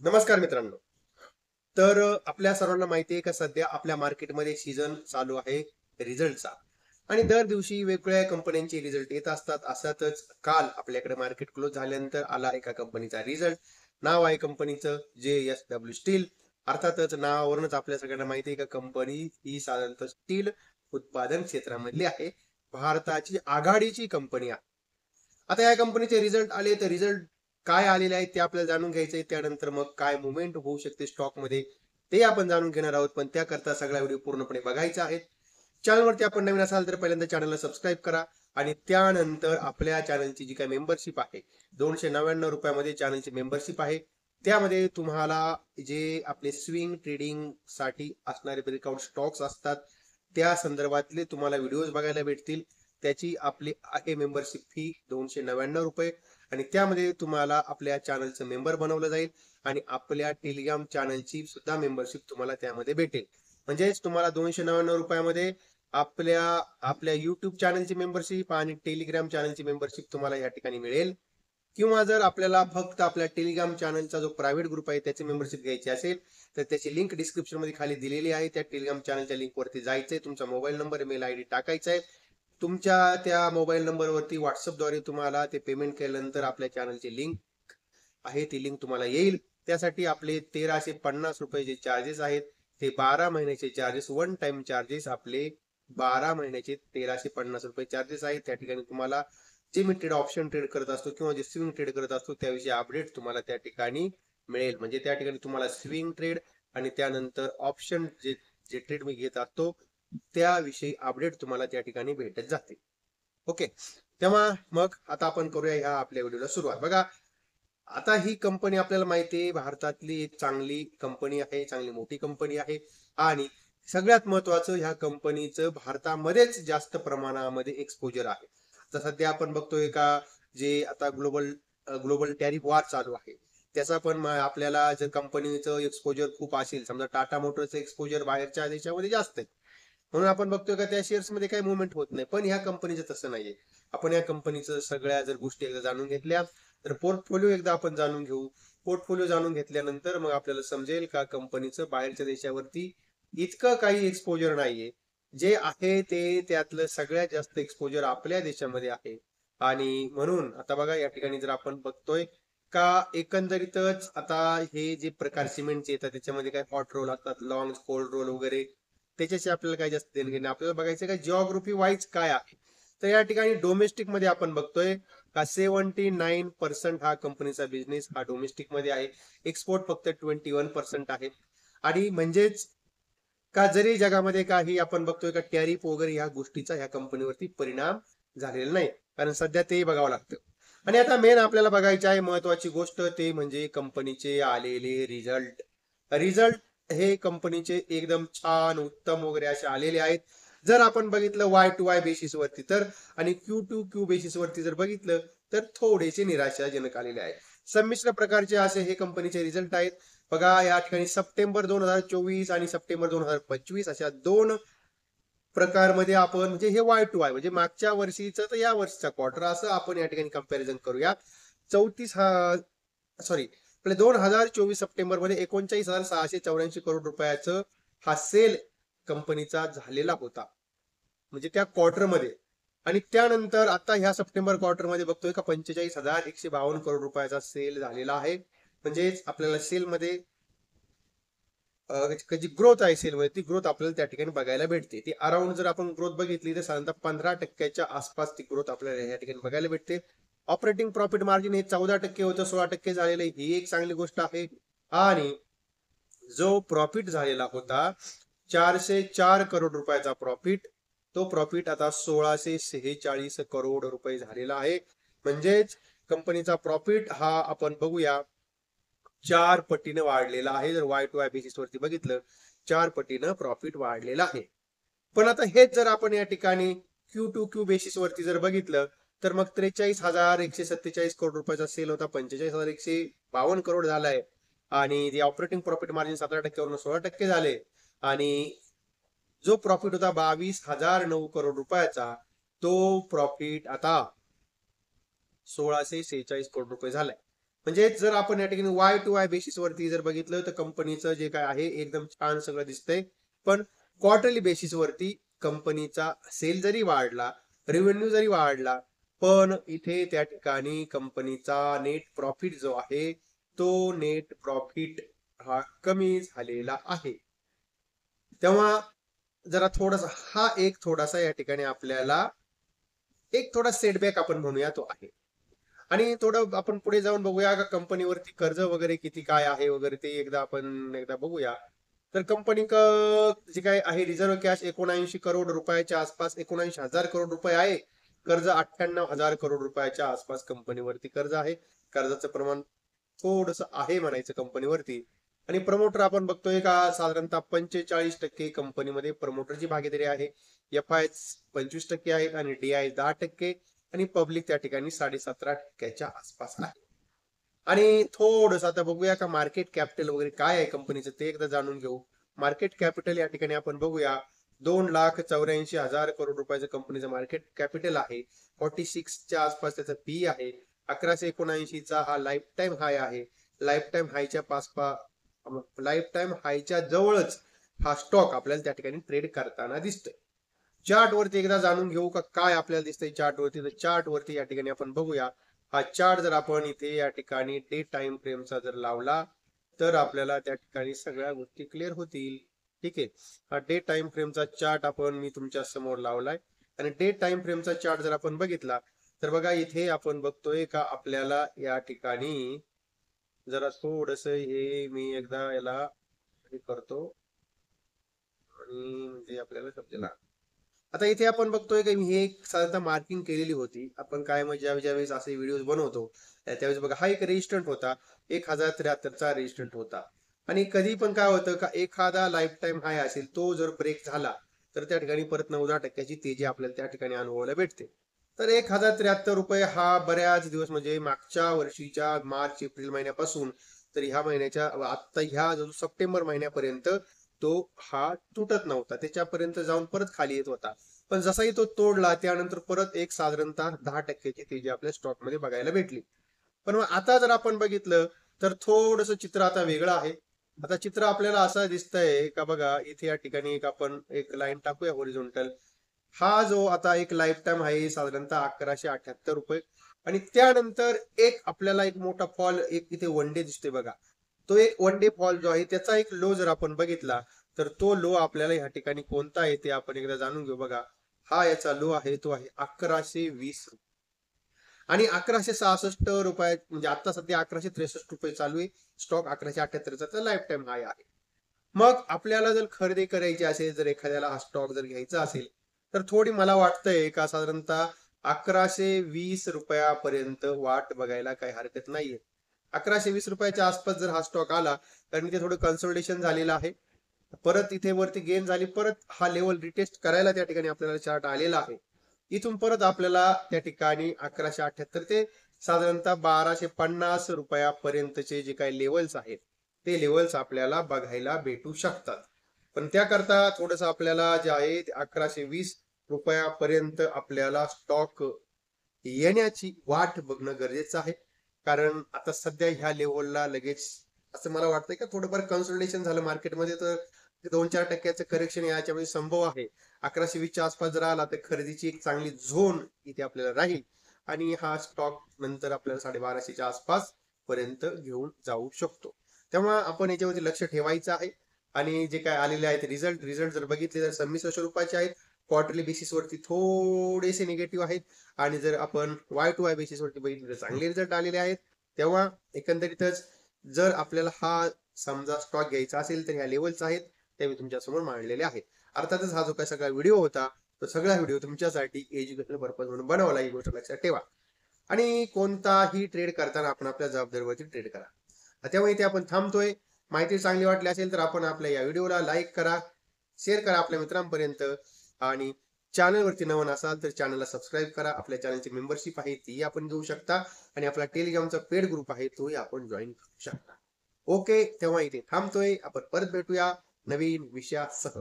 नमस्कार मित्रांनो. आपल्या सर्वांना माहिती आहे का सध्या आपल्या मार्केटमध्ये सीझन चालू आहे रिझल्टचा आणि दर दिवशी वेगवेगळ्या कंपन्यांचे रिझल्ट येत असतात. अशातच काल आपल्याकडे मार्केट क्लोज झाल्यानंतर आला एका कंपनीचा रिझल्ट. नाव आहे कंपनीचं JSW स्टील. अर्थातच नावावरूनच आपल्या सगळ्यांना माहिती आहे का कंपनी ही साधारणतः स्टील उत्पादन क्षेत्रामधली आहे. भारताची आघाडीची कंपनी आहे. आता या कंपनीचे रिझल्ट आले तर रिझल्ट काय आलेले आहेत ते आपल्याला जाणून घ्यायचंय. त्यानंतर मग काय मुवमेंट होऊ शकते स्टॉक मध्ये ते आपण जाणून घेणार आहोत. पण त्याकरता सगळा व्हिडिओ पूर्णपणे बघायचा आहे. चॅनलवरती आपण नवीन असाल तर पहिल्यांदा चॅनलला सबस्क्राईब करा आणि त्यानंतर आपल्या चॅनलची जी काही मेंबरशिप आहे 299 रुपयामध्ये चॅनलची मेंबरशिप आहे. त्यामध्ये तुम्हाला जे आपले स्विंग ट्रेडिंग साठी असणारे ब्रेकआउट स्टॉक्स असतात त्या संदर्भातले तुम्हाला व्हिडिओज बघायला भेटतील. त्याची आपली आहे मेंबरशिप फी 299 रुपये आणि त्यामध्ये तुम्हाला आपल्या चॅनलचं मेंबर बनवलं जाईल आणि आपल्या टेलिग्राम चॅनलची सुद्धा मेंबरशिप तुम्हाला त्यामध्ये भेटेल. म्हणजेच तुम्हाला 299 रुपयामध्ये आपल्या आपल्या युट्यूब चॅनलची मेंबरशिप आणि टेलिग्राम चॅनलची मेंबरशिप तुम्हाला या ठिकाणी मिळेल. किंवा जर आपल्याला फक्त आपल्या टेलिग्राम चॅनलचा जो प्रायव्हेट ग्रुप आहे त्याची मेंबरशिप घ्यायची असेल तर त्याची लिंक डिस्क्रिप्शन मध्ये खाली दिलेली आहे. त्या टेलिग्राम चॅनलच्या लिंक वरती जायचंय, तुमचा मोबाईल नंबर मेल आयडी टाकायचा आहे. तुमच्या त्या मोबाईल नंबरवरती व्हॉट्सअपद्वारे तुम्हाला ते पेमेंट केल्यानंतर आपल्या चॅनलची लिंक आहे ती लिंक तुम्हाला येईल. त्यासाठी आपले 1350 रुपये जे चार्जेस आहेत ते 12 महिन्याचे चार्जेस, वन टाइम चार्जेस आपले 12 महिन्याचे 1350 रुपये चार्जेस आहेत. त्या ठिकाणी तुम्हाला जे मी ट्रेड ऑप्शन ट्रेड करत असतो किंवा जे स्विंग ट्रेड करत असतो त्याविषयी अपडेट तुम्हाला त्या ठिकाणी मिळेल. म्हणजे त्या ठिकाणी तुम्हाला स्विंग ट्रेड आणि त्यानंतर ऑप्शन जे जे ट्रेड मी घेत असतो त्याविषयी अपडेट तुम्हाला त्या ठिकाणी भेटत जाते. ओके, तेव्हा मग आता आपण करूया ह्या आपल्या व्हिडिओला सुरुवात. बघा, आता ही कंपनी आपल्याला माहिती आहे भारतातली एक चांगली कंपनी आहे, चांगली मोठी कंपनी आहे आणि सगळ्यात महत्वाचं ह्या कंपनीचं भारतामध्येच जास्त प्रमाणामध्ये एक्सपोजर आहे. तर सध्या आपण बघतोय का जे आता ग्लोबल ग्लोबल टॅरिफ वॉर चालू आहे त्याचा पण आपल्याला जर कंपनीचं एक्सपोजर खूप असेल, समजा टाटा मोटरचं एक्सपोजर बाहेरच्या देशामध्ये जास्त आहे म्हणून आपण बघतोय का त्या शेअर्स मध्ये काही मुवमेंट होत नाही. पण ह्या कंपनीचं तसं नाहीये. आपण या कंपनीचं सगळ्या जर गोष्टी एकदा जाणून घेतल्या तर पोर्टफोलिओ एकदा आपण जाणून घेऊ. पोर्टफोलिओ जाणून घेतल्यानंतर मग आपल्याला समजेल का कंपनीचं बाहेरच्या देशावरती इतकं काही एक्सपोजर नाहीये. जे आहे ते त्यातलं सगळ्यात जास्त एक्सपोजर आपल्या देशामध्ये आहे. आणि म्हणून आता बघा या ठिकाणी जर आपण बघतोय का एकंदरीतच आता हे जे प्रकार सिमेंटचे येतात त्याच्यामध्ये काय हॉट रोल असतात, लॉंग कोल्ड रोल वगैरे, त्याच्याशी आपल्याला काय जास्त देणं घेणं. आपल्याला बघायचं का जिओग्राफी वाईज काय आहे. तर या ठिकाणी डोमेस्टिक मध्ये आपण बघतोय का 79% हा कंपनीचा बिझनेस हा डोमेस्टिक मध्ये आहे. एक्सपोर्ट फक्त 21% आहे. आणि म्हणजेच का जरी जगामध्ये काही आपण बघतोय का टॅरिफ वगैरे ह्या गोष्टीचा ह्या कंपनीवरती परिणाम झालेला नाही, कारण सध्या ते बघावं लागतं. आणि आता मेन आपल्याला बघायची आहे महत्वाची गोष्ट ते म्हणजे कंपनीचे आलेले रिझल्ट. रिझल्ट हे कंपनीचे एकदम छान उत्तम वगैरे असे आलेले आहेत. जर आपण बघितलं Y to Y बेसिस वरती तर आणि Q2Q बेसिस वरती जर बघितलं तर थोडेसे निराशाजनक आलेले आहेत. संमिश्र प्रकारचे असे हे कंपनीचे रिझल्ट आहेत. बघा या ठिकाणी सप्टेंबर 2024 आणि सप्टेंबर 2025 अशा दोन प्रकारमध्ये आपण म्हणजे हे Y to Y म्हणजे मागच्या वर्षीचं तर या वर्षीचा क्वार्टर असं आपण या ठिकाणी कंपॅरिझन करूया. 34 सॉरी आपल्या 2024 सप्टेंबर मध्ये 39,684 करोड रुपयाचं हा सेल कंपनीचा झालेला होता म्हणजे त्या क्वार्टर मध्ये. आणि त्यानंतर आता ह्या सप्टेंबर क्वार्टर मध्ये बघतोय का 45,152 करोड रुपयाचा सेल झालेला आहे. म्हणजेच आपल्याला सेल मध्ये जी ग्रोथ आहे सेल मध्ये ती ग्रोथ आपल्याला त्या ठिकाणी बघायला भेटते. ती अराउंड जर आपण ग्रोथ बघितली तर साधारणतः 15% आसपास ती ग्रोथ आपल्याला या ठिकाणी बघायला भेटते. ऑपरेटिंग प्रॉफिट मार्जिन हे 14% होतं, 16% झालेलं ही एक चांगली गोष्ट आहे. आणि जो प्रॉफिट झालेला होता 404 करोड रुपयाचा प्रॉफिट, तो प्रॉफिट आता 1646 करोड रुपये झालेला आहे. म्हणजेच कंपनीचा प्रॉफिट हा आपण बघूया 4 पटीनं वाढलेला आहे. जर Y to Y बेसिस वरती बघितलं 4 पटीनं प्रॉफिट वाढलेला आहे. पण आता हेच जर आपण या ठिकाणी Q2Q बेसिस वरती जर बघितलं तर मग 43,147 करोड रुपयाचा सेल होता, 45,152 करोड झालाय. आणि जे ऑपरेटिंग प्रॉफिट मार्जिन 17% वरून 16% झाले. आणि जो प्रॉफिट होता 22,009 करोड रुपयाचा तो प्रॉफिट आता 1646 करोड रुपये झालाय. म्हणजे जर आपण या ठिकाणी वाय टू वाय बेसिस वरती जर बघितलं तर कंपनीचं जे काय आहे एकदम छान सगळं दिसतंय. पण क्वार्टरली बेसिस वरती कंपनीचा सेल जरी वाढला, रेव्हेन्यू जरी वाढला, पण इथे त्या ठिकाणी कंपनीचा नेट प्रॉफिट जो आहे तो नेट प्रॉफिट हा कमी झालेला आहे. तेव्हा जरा थोडासा हा एक थोडासा या ठिकाणी आपल्याला एक थोडा सेटबॅक आपण म्हणूया तो आहे. आणि थोडं आपण पुढे जाऊन बघूया का कंपनीवरती कर्ज वगैरे किती काय आहे वगैरे ते एकदा आपण एकदा बघूया. तर कंपनी जे काय आहे रिझर्व्ह कॅश 79 करोड रुपयाच्या आसपास 79,000 करोड रुपये आहे. कर्ज 98,000 करोड रुपयाच्या आसपास कंपनीवरती कर्ज आहे. कर्जाचं प्रमाण थोडस आहे म्हणायचं कंपनीवरती. आणि प्रमोटर आपण बघतोय का साधारणतः 45% कंपनीमध्ये प्रमोटरची भागीदारी आहे. एफ आय 25% आहेत आणि DI 10% आणि पब्लिक त्या ठिकाणी 17.5% आसपास आहे. आणि थोडस आता बघूया का मार्केट कॅपिटल वगैरे काय आहे कंपनीचं ते एकदा जाणून घेऊ. मार्केट कॅपिटल या ठिकाणी आपण बघूया 2,84,000 करोड रुपयाचं कंपनीचं मार्केट कॅपिटल आहे. 46च्या आसपास त्याचं पी आहे. 1179चा हा लाईफ टाइम हाय आहे. लाईफ टाइम हायच्या लाईफ टाइम हायच्या जवळच हा स्टॉक आपल्याला त्या ठिकाणी ट्रेड करताना दिसतोय. चार्ट वरती एकदा जाणून घेऊ का काय आपल्याला दिसतंय चार्ट वरती. तर चार्ट वरती या ठिकाणी आपण बघूया. हा चार्ट जर आपण इथे या ठिकाणी डे टाइम फ्रेमचा जर लावला तर आपल्याला त्या ठिकाणी सगळ्या गोष्टी क्लिअर होतील. ठीक आहे. हा डे टाइम फ्रेमचा चार्ट आपण मी तुमच्या समोर लावलाय. आणि डे टाइम फ्रेमचा चार्ट जर आपण बघितला तर बघा इथे आपण बघतोय का आपल्याला या ठिकाणी जरा थोडस हे मी एकदा याला हे करतो आणि म्हणजे आपल्याला समजेल. आता इथे आपण बघतोय की मी हे एक साधारणतः मार्किंग केलेली होती. आपण काय म्हणजे ज्यावेळेस असे व्हिडिओ बनवतो त्यावेळेस बघा हा एक रेजिस्टंट होता. 1073चा रेजिस्टंट होता. आणि कधी पण काय होतं का एखादा लाईफ टाइम हाय असेल तो जर ब्रेक झाला तर त्या ठिकाणी परत 9-10% तेजी आपल्याला त्या ठिकाणी अनुभवायला भेटते. तर 1073 रुपये हा बऱ्याच दिवस म्हणजे मागच्या वर्षीच्या मार्च एप्रिल महिन्यापासून तर ह्या महिन्याच्या आता ह्या जो सप्टेंबर महिन्यापर्यंत तो हा तुटत नव्हता. त्याच्यापर्यंत जाऊन परत खाली येत होता. पण जसाही तो तोडला त्यानंतर परत एक साधारणतः 10%ची तेजी आपल्या स्टॉक मध्ये बघायला भेटली. पण मग आता जर आपण बघितलं तर थोडस चित्र आता वेगळं आहे. आता चित्र आपल्याला असं दिसतंय का बघा इथे या ठिकाणी एक आपण एक लाईन टाकूया हॉरिझॉन्टल. हा जो आता एक लाईफ टाइम आहे साधारणतः 1178 रुपये. आणि त्यानंतर एक आपल्याला एक मोठा फॉल एक इथे वन डे दिसतोय बघा. तो एक वन डे फॉल जो आहे त्याचा एक लो जर आपण बघितला तर तो लो आपल्याला या ठिकाणी कोणता आहे ते आपण एकदा जाणून घेऊ. बघा हा याचा लो आहे तो आहे 1120 आणि 1166 रुपये म्हणजे आता सध्या 1163 रुपये चालू आहे. स्टॉक 1178चा लाईफ टाइम हाय आहे. मग आपल्याला जर खरेदी करायची असेल जर एखाद्याला हा स्टॉक जर घ्यायचा असेल तर थोडी मला वाटतंय का साधारणतः 1120 रुपयापर्यंत वाट बघायला काही हरकत नाहीये. 1120 रुपयाच्या आसपास जर हा स्टॉक आला कारण इथे थोडं कन्सोलिडेशन झालेलं आहे. परत इथे वरती गेन झाली परत हा लेवल रिटेस्ट करायला त्या ठिकाणी आपल्याला चार्ट आलेला आहे. इथून परत आपल्याला त्या ठिकाणी 1178 ते साधारणतः 1250 रुपयापर्यंतचे जे काही लेवल्स आहेत ते लेवल्स आपल्याला बघायला भेटू शकतात. पण त्याकरता थोडस आपल्याला जे आहे 1120 रुपयापर्यंत आपल्याला स्टॉक येण्याची वाट बघणं गरजेचं आहे. कारण आता सध्या ह्या लेवलला लगेच असं मला वाटतंय का थोडंफार कन्सोलिडेशन झालं मार्केटमध्ये तर 2-4% करेक्शन याच्या वेळी संभव आहे. 1120च्या आसपास जर आला तर खरेदीची एक चांगली झोन इथे आपल्याला राहील. आणि हा स्टॉक नंतर आपल्याला 1250च्या आसपास पर्यंत घेऊन जाऊ शकतो. तेव्हा आपण याच्यावरती लक्ष ठेवायचं आहे. आणि जे काय आलेले आहेत रिझल्ट जर बघितले तर 2600 रुपयाचे आहेत. क्वार्टरली बेसिस वरती थोडेसे निगेटिव्ह आहेत. आणि जर आपण वाय टू वाय बेसिस वरती बघितले तर चांगले रिझल्ट आलेले आहेत. तेव्हा एकंदरीतच जर आपल्याला हा समजा स्टॉक घ्यायचा असेल तर ह्या लेवल्स आहेत ते मी तुमच्या समोर मांडलेले आहेत. अर्थातच हा जो काही सगळा व्हिडिओ होता तो सगळा व्हिडिओ तुमच्यासाठी एज्युकेशनल पर्पज म्हणून बनवला ही गोष्ट लक्षात ठेवा. आणि कोणताही ट्रेड करताना आपण आपल्या जबाबदारीवरती ट्रेड करा. त्यामुळे इथे आपण थांबतोय. माहिती चांगली वाटली असेल तर आपण आपल्या या व्हिडिओला लाईक करा, शेअर करा आपल्या मित्रांपर्यंत. आणि चॅनलवरती नवीन असाल तर चॅनलला सबस्क्राईब करा. आपल्या चॅनलची मेंबरशिप आहे ती आपण घेऊ शकता. आणि आपला टेलिग्रामचा पेड ग्रुप आहे तोही आपण जॉईन करू शकता. ओके तेव्हा इथे थांबतोय. आपण परत भेटूया नवीन विषयासह.